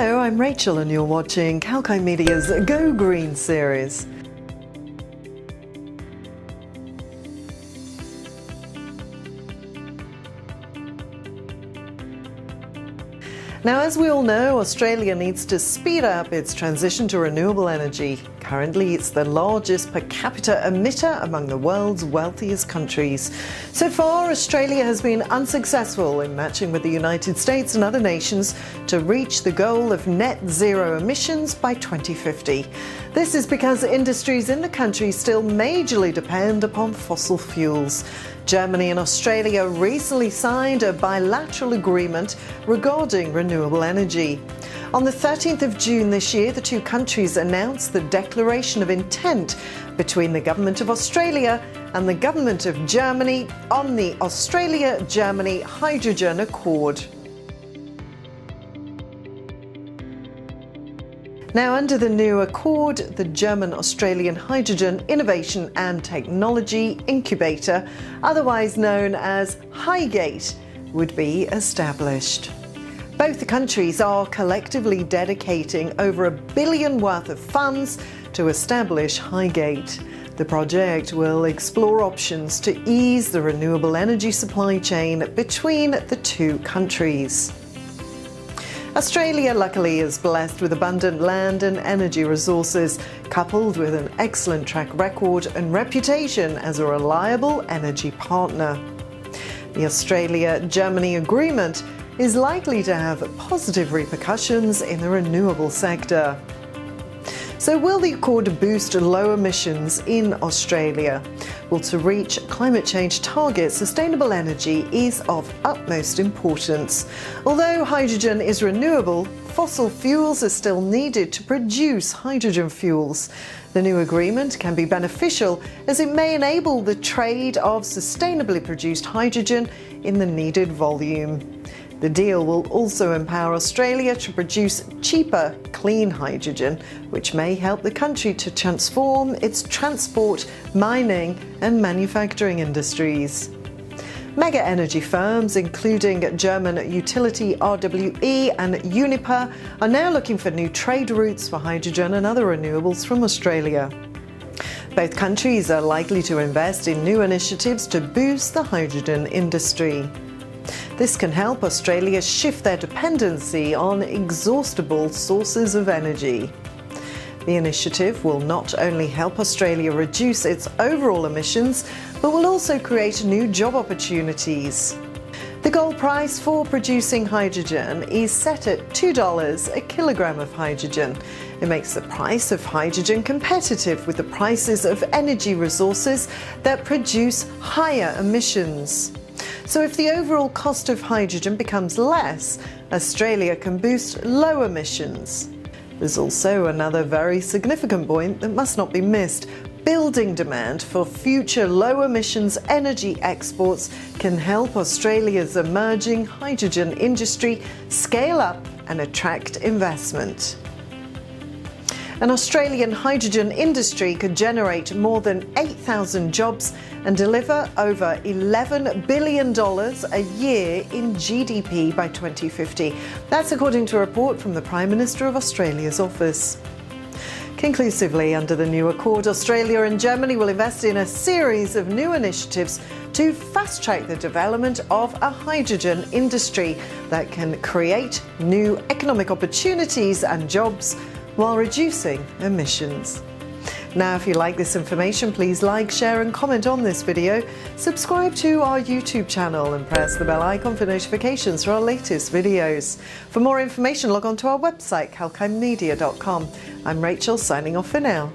Hello, I'm Rachel and you're watching Kalkinemedia's Go Green series. Now, as we all know, Australia needs to speed up its transition to renewable energy. Currently, it's the largest per capita emitter among the world's wealthiest countries. So far, Australia has been unsuccessful in matching with the United States and other nations to reach the goal of net zero emissions by 2050. This is because industries in the country still majorly depend upon fossil fuels. Germany and Australia recently signed a bilateral agreement regarding renewable energy. On the 13th of June this year, the two countries announced the declaration of intent between the Government of Australia and the Government of Germany on the Australia-Germany Hydrogen Accord. Now, under the new accord, the German-Australian Hydrogen Innovation and Technology Incubator, otherwise known as HyGate, would be established. Both the countries are collectively dedicating over $1 billion worth of funds to establish HyGate. The project will explore options to ease the renewable energy supply chain between the two countries. Australia, luckily, is blessed with abundant land and energy resources, coupled with an excellent track record and reputation as a reliable energy partner. The Australia-Germany agreement is likely to have positive repercussions in the renewable sector. So will the accord boost low emissions in Australia? Well, to reach climate change targets, sustainable energy is of utmost importance. Although hydrogen is renewable, fossil fuels are still needed to produce hydrogen fuels. The new agreement can be beneficial as it may enable the trade of sustainably produced hydrogen in the needed volume. The deal will also empower Australia to produce cheaper, clean hydrogen, which may help the country to transform its transport, mining and manufacturing industries. Mega energy firms, including German utility RWE and Uniper, are now looking for new trade routes for hydrogen and other renewables from Australia. Both countries are likely to invest in new initiatives to boost the hydrogen industry. This can help Australia shift their dependency on exhaustible sources of energy. The initiative will not only help Australia reduce its overall emissions, but will also create new job opportunities. The goal price for producing hydrogen is set at $2 a kilogram of hydrogen. It makes the price of hydrogen competitive with the prices of energy resources that produce higher emissions. So if the overall cost of hydrogen becomes less, Australia can boost low emissions. There's also another very significant point that must not be missed. Building demand for future low emissions energy exports can help Australia's emerging hydrogen industry scale up and attract investment. An Australian hydrogen industry could generate more than 8,000 jobs and deliver over $11 billion a year in GDP by 2050. That's according to a report from the Prime Minister of Australia's office. Conclusively, under the new accord, Australia and Germany will invest in a series of new initiatives to fast-track the development of a hydrogen industry that can create new economic opportunities and jobs while reducing emissions. Now, if you like this information, please like, share and comment on this video. Subscribe to our YouTube channel and press the bell icon for notifications for our latest videos. For more information, log on to our website, kalkinemedia.com. I'm Rachel, signing off for now.